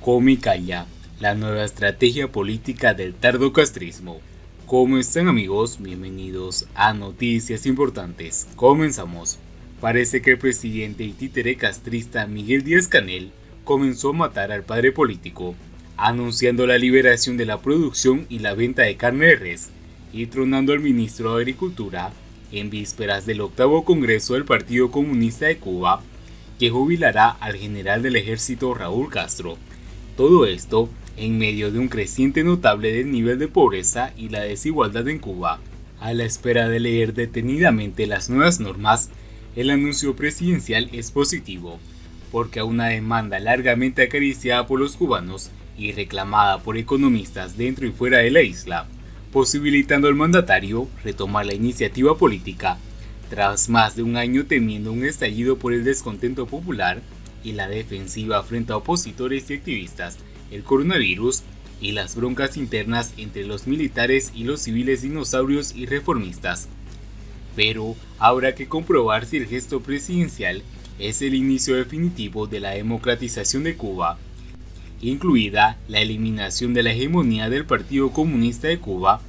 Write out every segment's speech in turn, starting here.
Come y calla, la nueva estrategia política del tardocastrismo. ¿Cómo están amigos? Bienvenidos a Noticias Importantes. Comenzamos. Parece que el presidente y títere castrista Miguel Díaz-Canel comenzó a matar al padre político, anunciando la liberación de la producción y la venta de carne de res, y tronando al ministro de Agricultura en vísperas del octavo Congreso del Partido Comunista de Cuba, que jubilará al general del ejército Raúl Castro. Todo esto en medio de un creciente notable del nivel de pobreza y la desigualdad en Cuba. A la espera de leer detenidamente las nuevas normas, el anuncio presidencial es positivo, porque a una demanda largamente acariciada por los cubanos y reclamada por economistas dentro y fuera de la isla, posibilitando al mandatario retomar la iniciativa política, tras más de un año temiendo un estallido por el descontento popular y la defensiva frente a opositores y activistas, el coronavirus y las broncas internas entre los militares y los civiles dinosaurios y reformistas. Pero habrá que comprobar si el gesto presidencial es el inicio definitivo de la democratización de Cuba, incluida la eliminación de la hegemonía del Partido Comunista de Cuba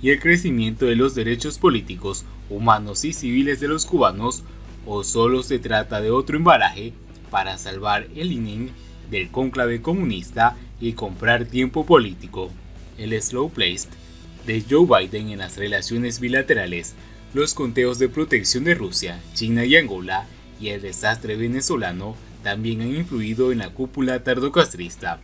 y el crecimiento de los derechos políticos, humanos y civiles de los cubanos, o solo se trata de otro embaraje para salvar el ININ del cónclave comunista y comprar tiempo político. El slow placed de Joe Biden en las relaciones bilaterales, los conteos de protección de Rusia, China y Angola y el desastre venezolano también han influido en la cúpula tardocastrista.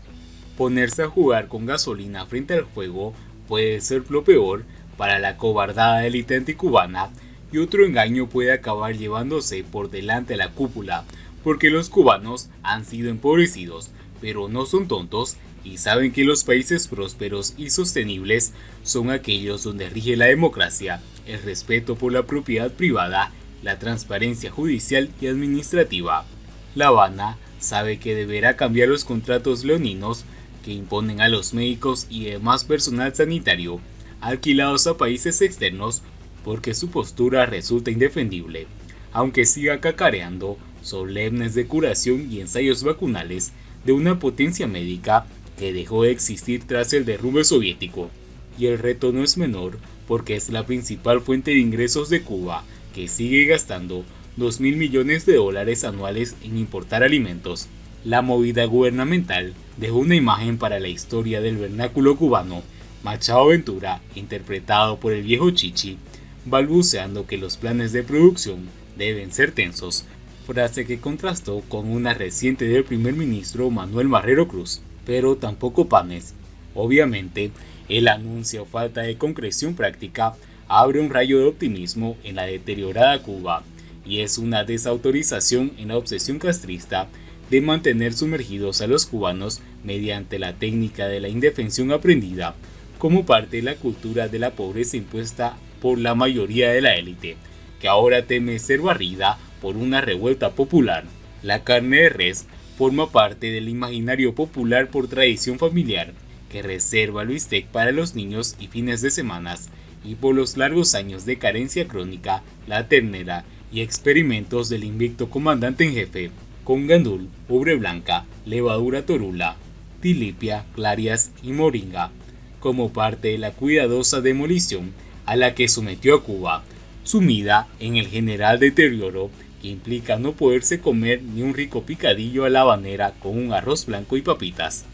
Ponerse a jugar con gasolina frente al fuego puede ser lo peor para la cobardada élite anticubana, y otro engaño puede acabar llevándose por delante a la cúpula, porque los cubanos han sido empobrecidos, pero no son tontos y saben que los países prósperos y sostenibles son aquellos donde rige la democracia, el respeto por la propiedad privada, la transparencia judicial y administrativa. La Habana sabe que deberá cambiar los contratos leoninos que imponen a los médicos y demás personal sanitario alquilados a países externos, porque su postura resulta indefendible, aunque siga cacareando solemnes de curación y ensayos vacunales de una potencia médica que dejó de existir tras el derrumbe soviético. Y el reto no es menor, porque es la principal fuente de ingresos de Cuba, que sigue gastando $2.000 millones anuales en importar alimentos. La movida gubernamental dejó una imagen para la historia del vernáculo cubano. Machado Ventura, interpretado por el viejo Chichi, balbuceando que los planes de producción deben ser tensos, frase que contrastó con una reciente del primer ministro Manuel Marrero Cruz, pero tampoco panes. Obviamente, el anuncio o falta de concreción práctica abre un rayo de optimismo en la deteriorada Cuba, y es una desautorización en la obsesión castrista de mantener sumergidos a los cubanos mediante la técnica de la indefensión aprendida, como parte de la cultura de la pobreza impuesta por la mayoría de la élite, que ahora teme ser barrida por una revuelta popular. La carne de res forma parte del imaginario popular por tradición familiar, que reserva el bistec para los niños y fines de semanas, y por los largos años de carencia crónica, la ternera y experimentos del invicto comandante en jefe, con gandul, ubre blanca, levadura torula, tilipia, clarias y moringa, como parte de la cuidadosa demolición a la que sometió a Cuba, sumida en el general deterioro que implica no poderse comer ni un rico picadillo a la habanera con un arroz blanco y papitas.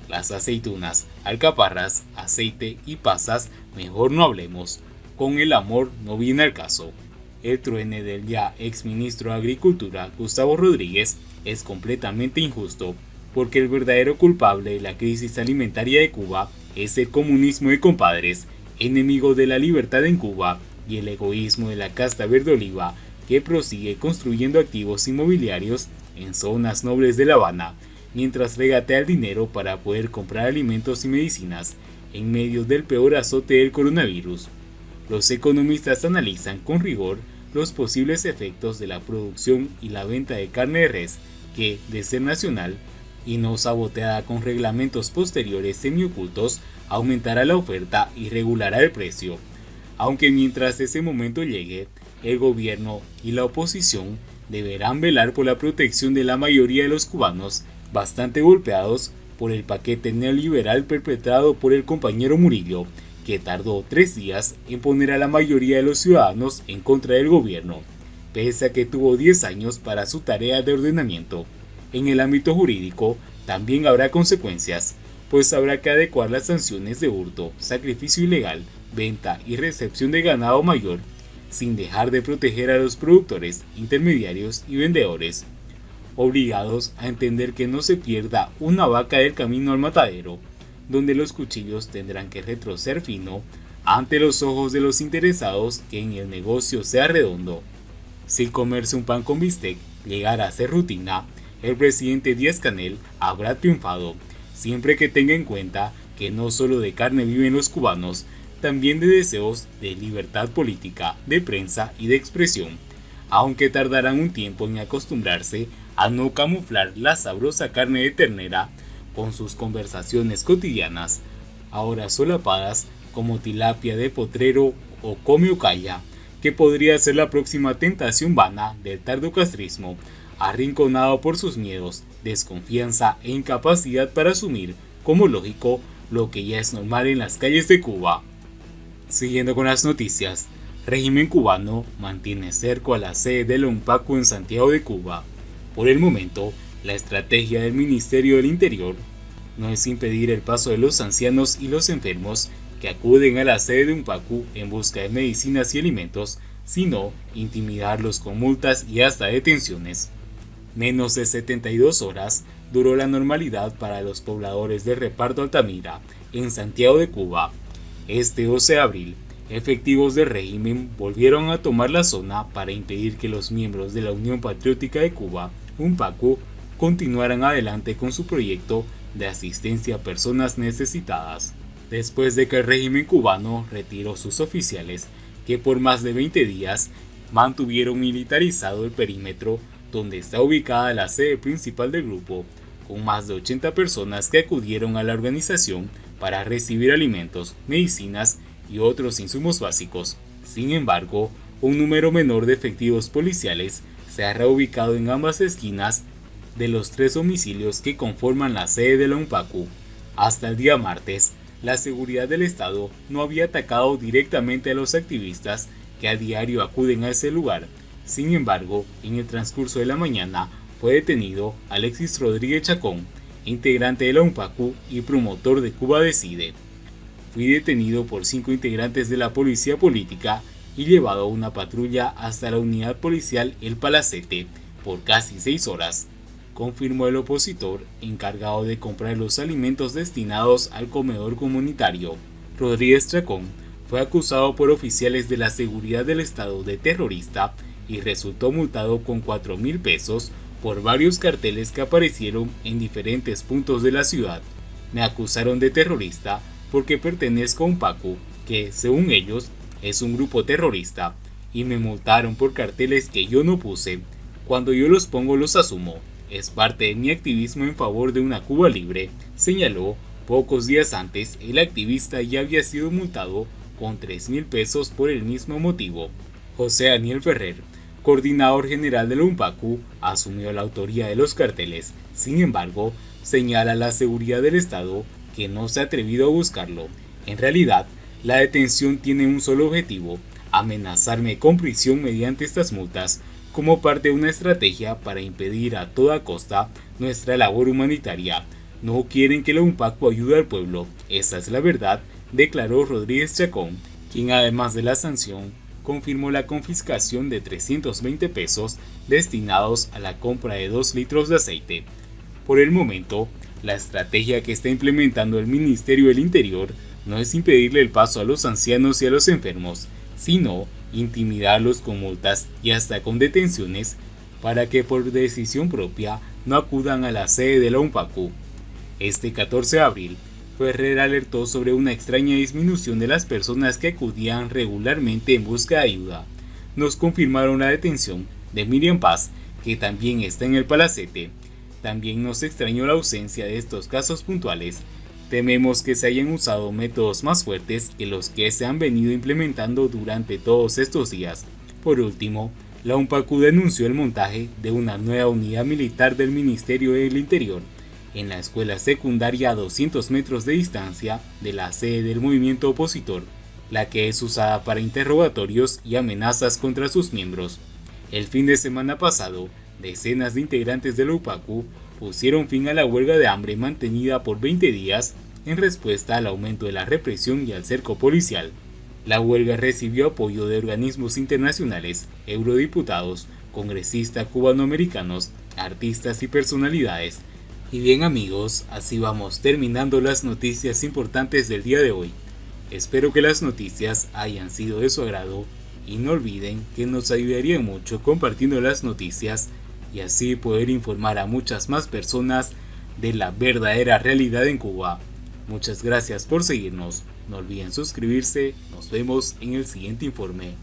Las aceitunas, alcaparras, aceite y pasas, mejor no hablemos, con el amor no viene al caso. El truene del ya ex ministro de Agricultura, Gustavo Rodríguez, es completamente injusto, porque el verdadero culpable de la crisis alimentaria de Cuba es el comunismo de compadres, enemigo de la libertad en Cuba, y el egoísmo de la casta verde oliva, que prosigue construyendo activos inmobiliarios en zonas nobles de La Habana, mientras regatea el dinero para poder comprar alimentos y medicinas en medio del peor azote del coronavirus. Los economistas analizan con rigor los posibles efectos de la producción y la venta de carne de res que, de ser nacional y no saboteada con reglamentos posteriores semiocultos, aumentará la oferta y regulará el precio. Aunque mientras ese momento llegue, el gobierno y la oposición deberán velar por la protección de la mayoría de los cubanos bastante golpeados por el paquete neoliberal perpetrado por el compañero Murillo, que tardó 3 días en poner a la mayoría de los ciudadanos en contra del gobierno, pese a que tuvo 10 años para su tarea de ordenamiento. En el ámbito jurídico también habrá consecuencias, pues habrá que adecuar las sanciones de hurto, sacrificio ilegal, venta y recepción de ganado mayor, sin dejar de proteger a los productores, intermediarios y vendedores, obligados a entender que no se pierda una vaca del camino al matadero, donde los cuchillos tendrán que retroceder fino ante los ojos de los interesados que en el negocio sea redondo. Si comerse un pan con bistec llegara a ser rutina, el presidente Díaz-Canel habrá triunfado, siempre que tenga en cuenta que no solo de carne viven los cubanos, también de deseos de libertad política, de prensa y de expresión, aunque tardarán un tiempo en acostumbrarse a no camuflar la sabrosa carne de ternera con sus conversaciones cotidianas, ahora solapadas como tilapia de potrero o come o calla, que podría ser la próxima tentación vana del tardocastrismo, arrinconado por sus miedos, desconfianza e incapacidad para asumir como lógico lo que ya es normal en las calles de Cuba. Siguiendo con las noticias, régimen cubano mantiene cerco a la sede de la UNPACU en Santiago de Cuba. Por el momento, la estrategia del Ministerio del Interior no es impedir el paso de los ancianos y los enfermos que acuden a la sede de UNPACU en busca de medicinas y alimentos, sino intimidarlos con multas y hasta detenciones. Menos de 72 horas duró la normalidad para los pobladores de Reparto Altamira, en Santiago de Cuba. Este 12 de abril, efectivos del régimen volvieron a tomar la zona para impedir que los miembros de la Unión Patriótica de Cuba, UNPACU, continuaran adelante con su proyecto de asistencia a personas necesitadas, después de que el régimen cubano retiró sus oficiales que por más de 20 días mantuvieron militarizado el perímetro donde está ubicada la sede principal del grupo, con más de 80 personas que acudieron a la organización para recibir alimentos, medicinas y otros insumos básicos. Sin embargo, un número menor de efectivos policiales se ha reubicado en ambas esquinas de los 3 domicilios que conforman la sede de la UNPACU. Hasta el día martes, la seguridad del Estado no había atacado directamente a los activistas que a diario acuden a ese lugar. Sin embargo, en el transcurso de la mañana fue detenido Alexis Rodríguez Chacón, integrante de la UNPACU y promotor de Cuba Decide. Fui detenido por 5 integrantes de la policía política y llevado a una patrulla hasta la unidad policial El Palacete por casi 6 horas, confirmó el opositor encargado de comprar los alimentos destinados al comedor comunitario. Rodríguez Chacón fue acusado por oficiales de la seguridad del Estado de terrorista y resultó multado con 4.000 pesos por varios carteles que aparecieron en diferentes puntos de la ciudad. Me acusaron de terrorista porque pertenezco a UNPACU, que, según ellos, es un grupo terrorista, y me multaron por carteles que yo no puse. Cuando yo los pongo los asumo. Es parte de mi activismo en favor de una Cuba libre, señaló. Pocos días antes, el activista ya había sido multado con 3.000 pesos por el mismo motivo. José Daniel Ferrer, coordinador general de la UNPACU, asumió la autoría de los carteles. Sin embargo, señala la seguridad del Estado que no se ha atrevido a buscarlo. En realidad, la detención tiene un solo objetivo: amenazarme con prisión mediante estas multas, como parte de una estrategia para impedir a toda costa nuestra labor humanitaria. No quieren que la UNPACU ayude al pueblo, esa es la verdad, declaró Rodríguez Chacón, quien además de la sanción, confirmó la confiscación de 320 pesos destinados a la compra de 2 litros de aceite. Por el momento, la estrategia que está implementando el Ministerio del Interior no es impedirle el paso a los ancianos y a los enfermos, sino intimidarlos con multas y hasta con detenciones para que por decisión propia no acudan a la sede de la UNPACU. Este 14 de abril, Ferrer alertó sobre una extraña disminución de las personas que acudían regularmente en busca de ayuda. Nos confirmaron la detención de Miriam Paz, que también está en el Palacete. También nos extrañó la ausencia de estos casos puntuales. Tememos que se hayan usado métodos más fuertes que los que se han venido implementando durante todos estos días. Por último, la UNPACU denunció el montaje de una nueva unidad militar del Ministerio del Interior, en la escuela secundaria a 200 metros de distancia de la sede del movimiento opositor, la que es usada para interrogatorios y amenazas contra sus miembros. El fin de semana pasado, decenas de integrantes de la UPACU pusieron fin a la huelga de hambre mantenida por 20 días en respuesta al aumento de la represión y al cerco policial. La huelga recibió apoyo de organismos internacionales, eurodiputados, congresistas cubanoamericanos, artistas y personalidades. Y bien amigos, así vamos terminando las noticias importantes del día de hoy. Espero que las noticias hayan sido de su agrado y no olviden que nos ayudaría mucho compartiendo las noticias y así poder informar a muchas más personas de la verdadera realidad en Cuba. Muchas gracias por seguirnos, no olviden suscribirse, nos vemos en el siguiente informe.